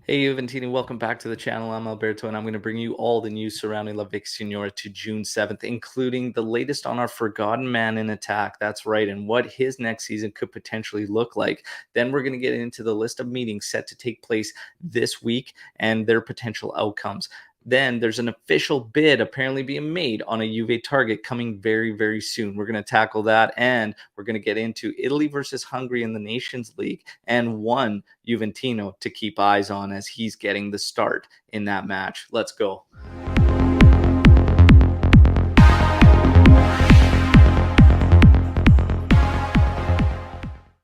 Hey Juventini, welcome back to the channel. I'm Alberto, and I'm going to bring you all the news surrounding La Vic Signora to June 7th, including the latest on our forgotten man in attack. That's right, and what his next season could potentially look like. Then we're going to get into the list of meetings set to take place this week and their potential outcomes. Then there's an official bid apparently being made on a Juve target coming very, very soon. We're going to tackle that, and we're going to get into Italy versus Hungary in the Nations League and one Juventino to keep eyes on as he's getting the start in that match. Let's go.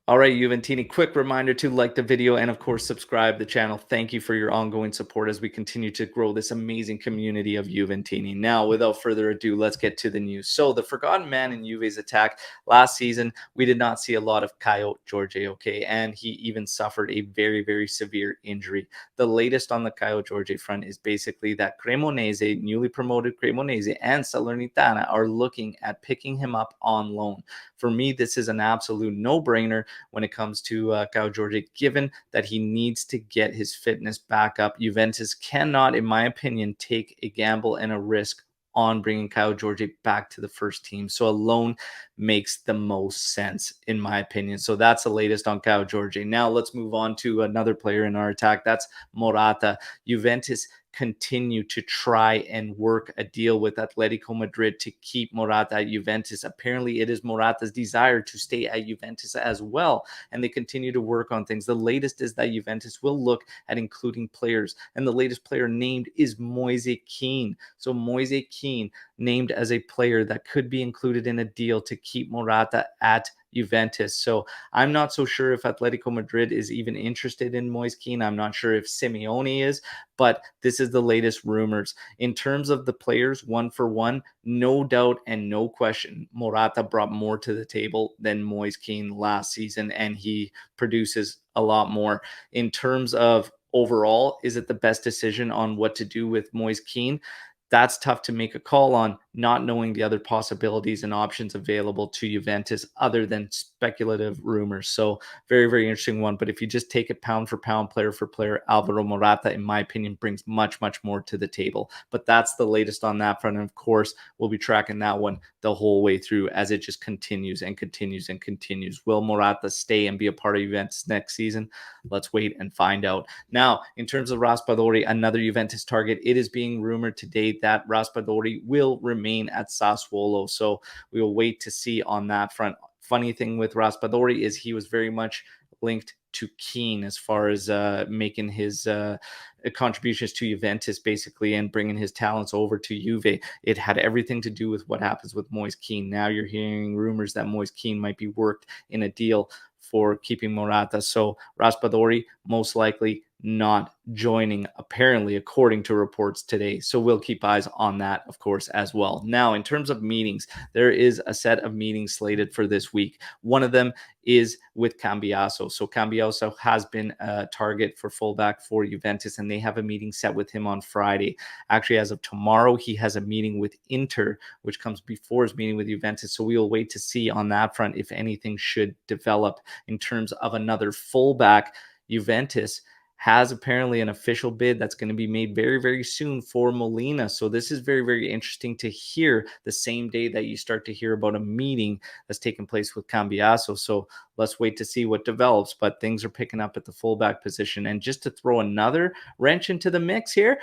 All right, Juventini, quick reminder to like the video and, of course, subscribe to the channel. Thank you for your ongoing support as we continue to grow this amazing community of Juventini. Now, without further ado, let's get to the news. So, the forgotten man in Juve's attack last season, we did not see a lot of Caio Jorge, okay? And he even suffered a very, very severe injury. The latest on the Caio Jorge front is basically that Cremonese, newly promoted Cremonese, and Salernitana are looking at picking him up on loan. For me, this is an absolute no-brainer when it comes to Caio Jorge, given that he needs to get his fitness back up. Juventus cannot, in my opinion, take a gamble and a risk on bringing Caio Jorge back to the first team. So a loan makes the most sense, in my opinion. So that's the latest on Caio Jorge. Now let's move on to another player in our attack. That's Morata. Juventus continue to try and work a deal with Atletico Madrid to keep Morata at Juventus. Apparently, it is Morata's desire to stay at Juventus as well, and they continue to work on things. The latest is that Juventus will look at including players, and the latest player named is Moise Kean. So Moise Kean named as a player that could be included in a deal to keep Morata at Juventus. So I'm not so sure if Atletico Madrid is even interested in Moise Kean. I'm not sure if Simeone is, but this is the latest rumors. In terms of the players, one for one, no doubt and no question, Morata brought more to the table than Moise Kean last season, and he produces a lot more. In terms of overall, is it the best decision on what to do with Moise Kean? That's tough to make a call on, not knowing the other possibilities and options available to Juventus other than speculative rumors. So very, very interesting one. But if you just take it pound for pound, player for player, Alvaro Morata, in my opinion, brings much, much more to the table. But that's the latest on that front. And of course, we'll be tracking that one the whole way through as it just continues and continues and continues. Will Morata stay and be a part of Juventus next season? Let's wait and find out. Now, in terms of Raspadori, another Juventus target, it is being rumored today that Raspadori will remain at Sassuolo. So we will wait to see on that front. Funny thing with Raspadori is he was very much linked to Keane as far as making his contributions to Juventus basically and bringing his talents over to Juve. It had everything to do with what happens with Moise Kean. Now you're hearing rumors that Moise Kean might be worked in a deal for keeping Morata. So Raspadori most likely not joining, apparently, according to reports today. So we'll keep eyes on that, of course, as well. Now, in terms of meetings, there is a set of meetings slated for this week. One of them is with Cambiaso. So Cambiaso has been a target for fullback for Juventus, and they have a meeting set with him on Friday. Actually, as of tomorrow, he has a meeting with Inter, which comes before his meeting with Juventus. So we will wait to see on that front if anything should develop in terms of another fullback. Juventus has apparently an official bid that's going to be made very, very soon for Molina. So this is very, very interesting to hear the same day that you start to hear about a meeting that's taking place with Cambiaso. So let's wait to see what develops, but things are picking up at the fullback position. And just to throw another wrench into the mix here,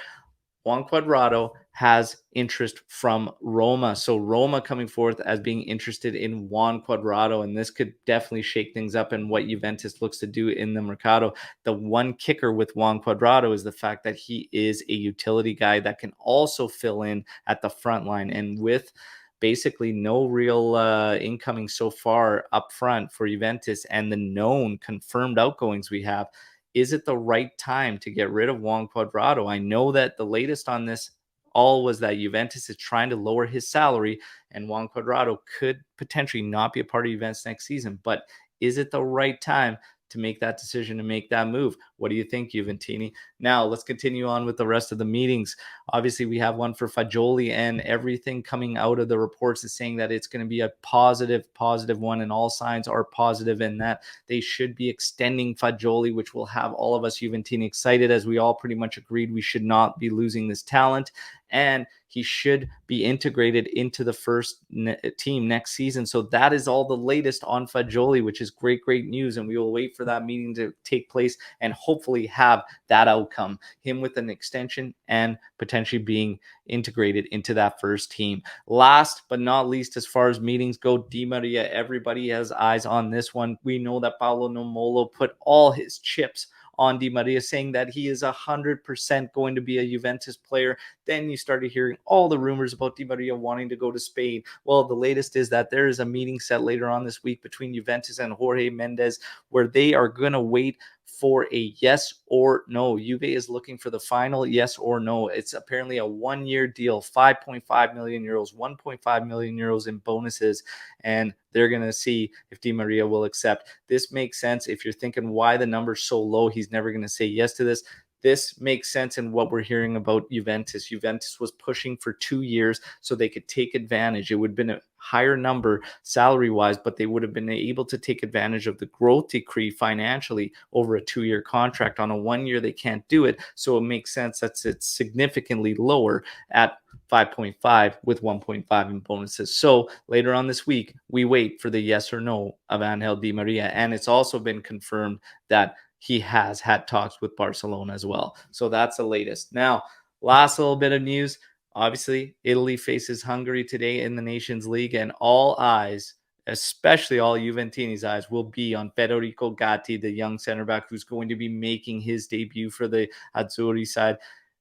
Juan Cuadrardo has interest from Roma. So Roma coming forth as being interested in Juan Cuadrardo, and this could definitely shake things up in what Juventus looks to do in the Mercado. The one kicker with Juan Cuadrardo is the fact that he is a utility guy that can also fill in at the front line. And with basically no real incoming so far up front for Juventus and the known confirmed outgoings we have, is it the right time to get rid of Juan Cuadrado? I know that the latest on this all was that Juventus is trying to lower his salary, and Juan Cuadrado could potentially not be a part of Juventus next season. But is it the right time to make that decision and make that move. What do you think, Juventini? Now, let's continue on with the rest of the meetings. Obviously, we have one for Fagioli, and everything coming out of the reports is saying that it's going to be a positive one, and all signs are positive in that they should be extending Fagioli, which will have all of us Juventini excited, as we all pretty much agreed we should not be losing this talent. And he should be integrated into the first team next season. So that is all the latest on Fagioli, which is great news. And we will wait for that meeting to take place and hopefully have that outcome, him with an extension and potentially being integrated into that first team. Last but not least, as far as meetings go, Di Maria, everybody has eyes on this one. We know that Paolo Nomolo put all his chips on Di Maria, saying that he is 100% going to be a Juventus player. Then you started hearing all the rumors about Di Maria wanting to go to Spain. Well, the latest is that there is a meeting set later on this week between Juventus and Jorge Mendes, where they are going to wait for a yes or no. Juve is looking for the final yes or no. It's apparently a 1-year deal, 5.5 million euros, 1.5 million euros in bonuses, and they're going to see if Di Maria will accept. This makes sense. If you're thinking why the number's so low, he's never going to say yes to this. This makes sense in what we're hearing about Juventus. Juventus was pushing for 2 years so they could take advantage. It would have been a higher number salary-wise, but they would have been able to take advantage of the growth decree financially over a 2-year contract. On a 1-year, they can't do it. So it makes sense that it's significantly lower at 5.5 with 1.5 in bonuses. So later on this week, we wait for the yes or no of Angel Di Maria. And it's also been confirmed that he has had talks with Barcelona as well. So that's the latest. Now, last little bit of news. Obviously, Italy faces Hungary today in the Nations League, and all eyes, especially all Juventini's eyes, will be on Federico Gatti, the young center back who's going to be making his debut for the Azzurri side.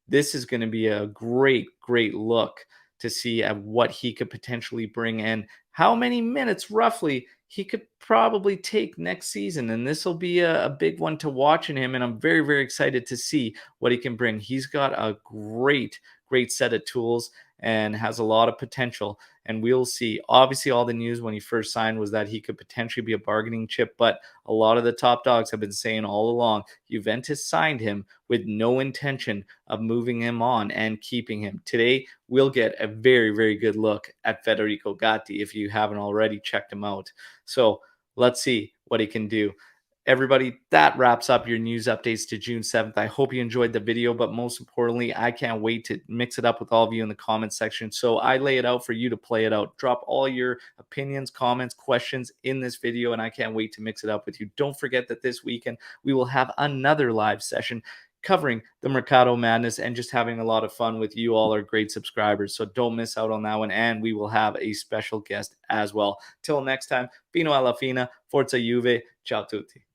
This is going to be a great look to see at what he could potentially bring in, how many minutes roughly he could probably take next season. And this will be a big one to watch in him. And I'm very excited to see what he can bring. He's got a great set of tools and has a lot of potential. And we'll see. Obviously, all the news when he first signed was that he could potentially be a bargaining chip. But a lot of the top dogs have been saying all along, Juventus signed him with no intention of moving him on and keeping him. Today, we'll get a very good look at Federico Gatti if you haven't already checked him out. So let's see what he can do. Everybody, that wraps up your news updates to June 7th. I hope you enjoyed the video, but most importantly, I can't wait to mix it up with all of you in the comment section. So I lay it out for you to play it out. Drop all your opinions, comments, questions in this video, and I can't wait to mix it up with you. Don't forget that this weekend we will have another live session covering the Mercato Madness and just having a lot of fun with you all, our great subscribers. So don't miss out on that one, and we will have a special guest as well. Till next time, fino alla fine, forza Juve, ciao tutti.